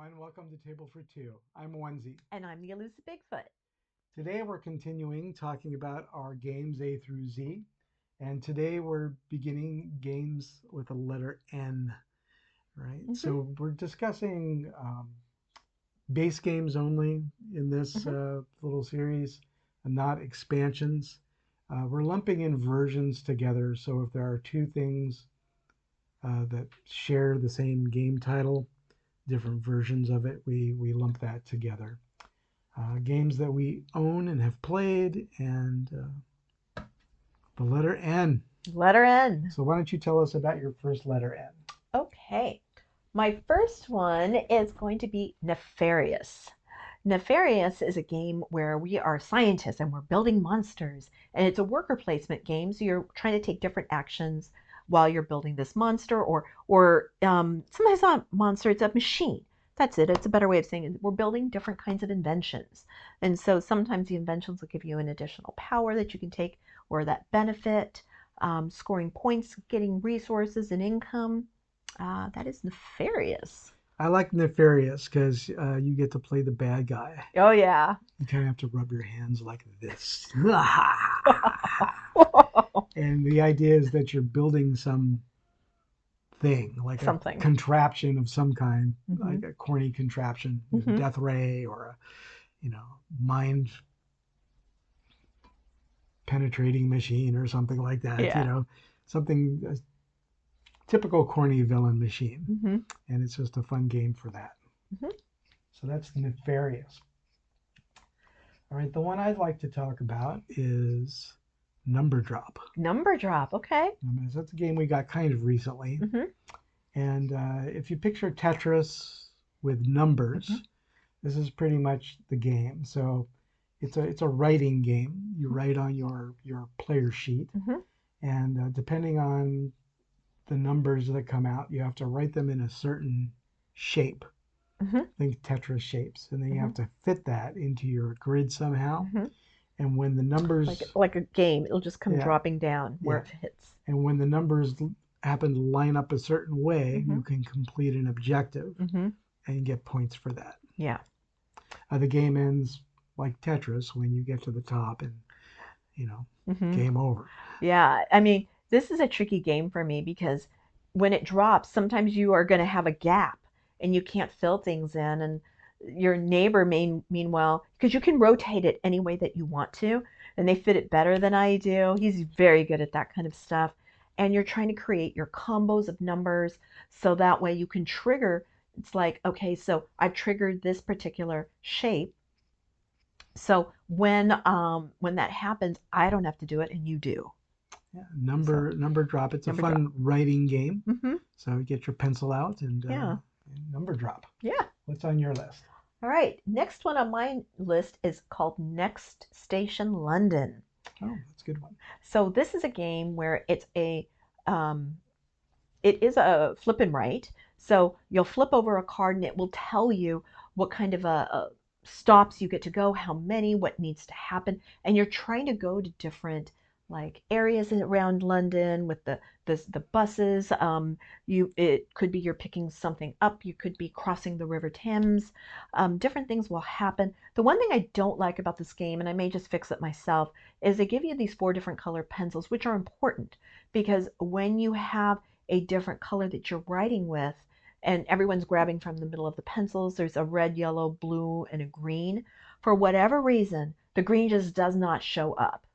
everyone. Welcome to Table for Two. I'm Onezie. And I'm the Elusive Bigfoot. Today we're continuing talking about our games A through Z. And today we're beginning games with a letter N, right? So we're discussing base games only in this little series, and not expansions. We're lumping in versions together. So if there are two things that share the same game title, different versions of it, we lump that together. Games that we own and have played, and the letter N. Letter N. So why don't you tell us about your first letter N? Okay. My first one is going to be Nefarious. Nefarious is a game where we are scientists and we're building monsters. And it's a worker placement game, so you're trying to take different actions while you're building this monster, or sometimes not a monster, it's a machine. That's it. It's a better way of saying it. We're building different kinds of inventions. And so sometimes the inventions will give you an additional power that you can take or that benefit, scoring points, getting resources and income. That is Nefarious. I like Nefarious because you get to play the bad guy. Oh, yeah. You kind of have to rub your hands like this. And the idea is that you're building some thing, like Something. a contraption of some kind, like a corny contraption, death ray or a, mind penetrating machine or something like that. Something a typical corny villain machine, and it's just a fun game for that. So that's Nefarious. All right, the one I'd like to talk about is Number Drop. Number Drop, okay. That's a game we got kind of recently. And if you picture Tetris with numbers, this is pretty much the game. So it's a writing game. You write on your player sheet, and depending on the numbers that come out, you have to write them in a certain shape. Think Tetris shapes, and then you have to fit that into your grid somehow. And when the numbers like a game, it'll just come dropping down where it hits. And when the numbers happen to line up a certain way, you can complete an objective and get points for that. Yeah. The game ends like Tetris when you get to the top, and game over. Yeah, I mean, this is a tricky game for me because when it drops, sometimes you are going to have a gap and you can't fill things in, and your neighbor meanwhile, because you can rotate it any way that you want to, and they fit it better than I do. He's very good at that kind of stuff. And you're trying to create your combos of numbers so that way you can trigger. It's like, okay, so I've triggered this particular shape. So when that happens, I don't have to do it, and you do. Yeah, number drop. It's a fun writing game. So get your pencil out and number drop. Yeah. What's on your list? All right. Next one on my list is called Next Station London. Oh, that's a good one. So this is a game where it is a flip and write. So you'll flip over a card and it will tell you what kind of stops you get to go, how many, what needs to happen, and you're trying to go to different like areas around London with the buses. It could be you're picking something up. You could be crossing the River Thames. Different things will happen. The one thing I don't like about this game, and I may just fix it myself, is they give you these 4 different color pencils, which are important because when you have a different color that you're writing with, and everyone's grabbing from the middle of the pencils, there's a red, yellow, blue, and a green. For whatever reason, the green just does not show up.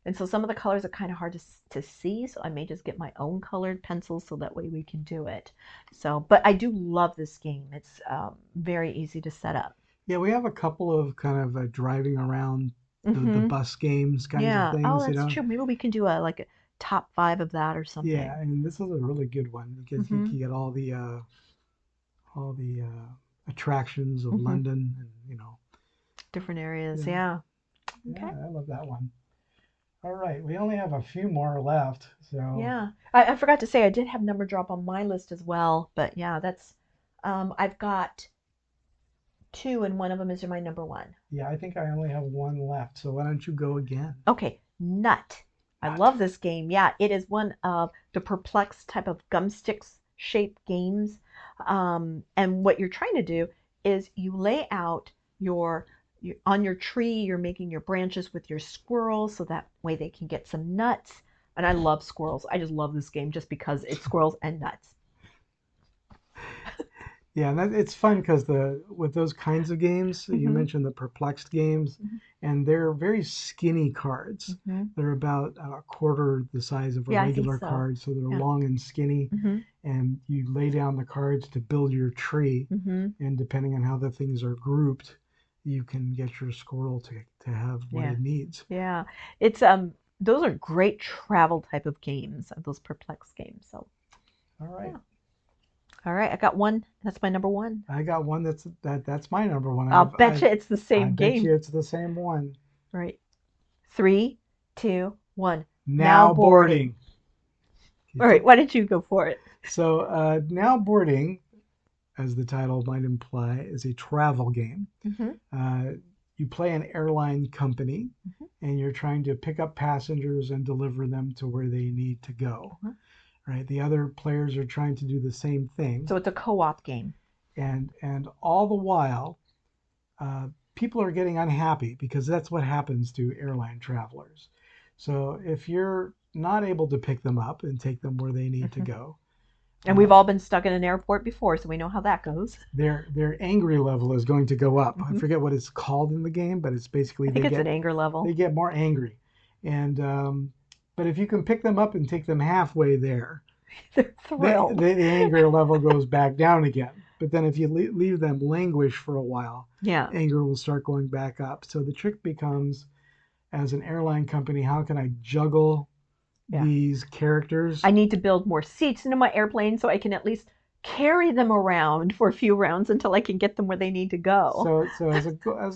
And so some of the colors are kind of hard to see, so I may just get my own colored pencils so that way we can do it. So, but I do love this game. It's very easy to set up. Yeah, we have a couple of kind of driving around the bus games kinds of things. Oh, that's true. Maybe we can do a top 5 of that or something. Yeah, and this is a really good one because you can get all the attractions of London, and different areas. Yeah. Okay. Yeah, I love that one. All right, we only have a few more left, so yeah. I forgot to say I did have Number Drop on my list as well, but yeah, that's I've got 2, and one of them is my number 1. Yeah, I think I only have 1 left, so why don't you go again? Okay, Nut. I love this game. Yeah, it is one of the perplex type of gum sticks shaped games, and what you're trying to do is you lay out on your tree, you're making your branches with your squirrels so that way they can get some nuts. And I love squirrels. I just love this game just because it's squirrels and nuts. Yeah, and it's fun because with those kinds of games, you mentioned the perplexed games, and they're very skinny cards. They're about a quarter the size of a Yeah, I think regular so. card, so they're Yeah. long and skinny. And you lay down the cards to build your tree, and depending on how the things are grouped, you can get your squirrel to have what Yeah. it needs. Yeah. It's those are great travel type of games, those perplexed games. So All right. yeah. All right, I got one. That's my number one. I got one that's my number one. I'll bet you it's the I same bet game. you it's the same one. Right. 3, 2, 1. Now boarding. All right, why did you go for it? So now boarding, as the title might imply, is a travel game. You play an airline company, and you're trying to pick up passengers and deliver them to where they need to go. Right? The other players are trying to do the same thing. So it's a co-op game. And all the while, people are getting unhappy because that's what happens to airline travelers. So if you're not able to pick them up and take them where they need to go, and we've all been stuck in an airport before, so we know how that goes. Their angry level is going to go up. I forget what it's called in the game, but it's basically I think it's an anger level. They get more angry, and but if you can pick them up and take them halfway there, they're thrilled. The anger level goes back down again. But then if you leave them languish for a while, anger will start going back up. So the trick becomes, as an airline company, how can I juggle these characters? I need to build more seats into my airplane so I can at least carry them around for a few rounds until I can get them where they need to go. So as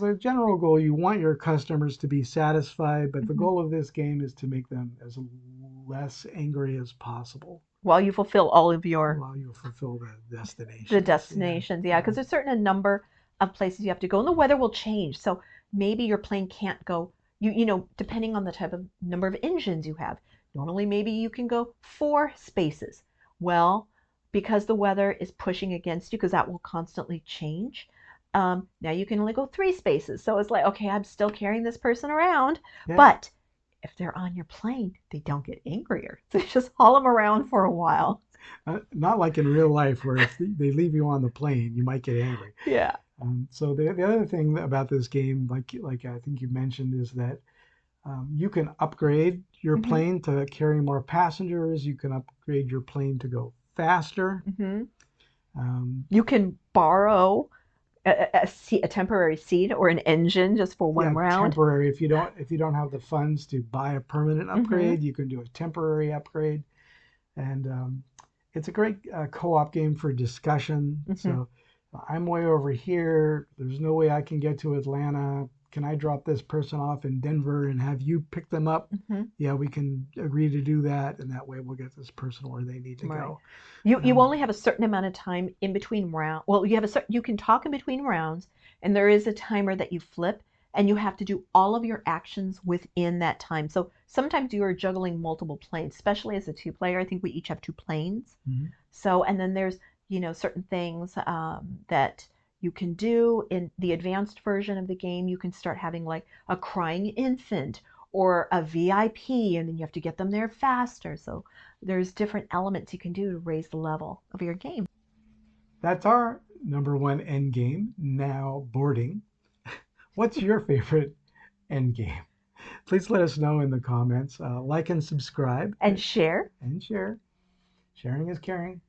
a general goal, you want your customers to be satisfied, but the goal of this game is to make them as less angry as possible. While you fulfill all of your... While you fulfill the destinations. The destinations, yeah, because there's certain number of places you have to go, and the weather will change. So maybe your plane can't go, you know, depending on the type of number of engines you have. Normally, maybe you can go 4 spaces. Well, because the weather is pushing against you, because that will constantly change, now you can only go 3 spaces. So it's like, okay, I'm still carrying this person around, but if they're on your plane, they don't get angrier. So just haul them around for a while. Not like in real life where if they leave you on the plane, you might get angry. Yeah. So the other thing about this game, like I think you mentioned, is that you can upgrade your plane to carry more passengers. You can upgrade your plane to go faster. You can borrow a temporary seat or an engine just for one round. Temporary. If you don't have the funds to buy a permanent upgrade, you can do a temporary upgrade. And it's a great co-op game for discussion. So I'm way over here. There's no way I can get to Atlanta. Can I drop this person off in Denver and have you pick them up? Yeah, we can agree to do that, and that way we'll get this person where they need to go. You only have a certain amount of time in between rounds. Well, you can talk in between rounds, and there is a timer that you flip, and you have to do all of your actions within that time. So sometimes you are juggling multiple planes, especially as a 2-player. I think we each have 2 planes. So, and then there's, you know, certain things that you can do in the advanced version of the game. You can start having like a crying infant or a VIP, and then you have to get them there faster. So there's different elements you can do to raise the level of your game. That's our number 1 end game, now boarding. What's your favorite end game? Please let us know in the comments. Like and subscribe. And share. And share. Sharing is caring.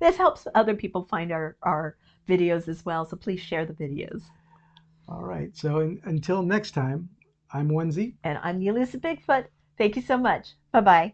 This helps other people find our videos as well, so please share the videos. All right, so until next time, I'm Onezie. And I'm the Elusive Bigfoot. Thank you so much. Bye-bye.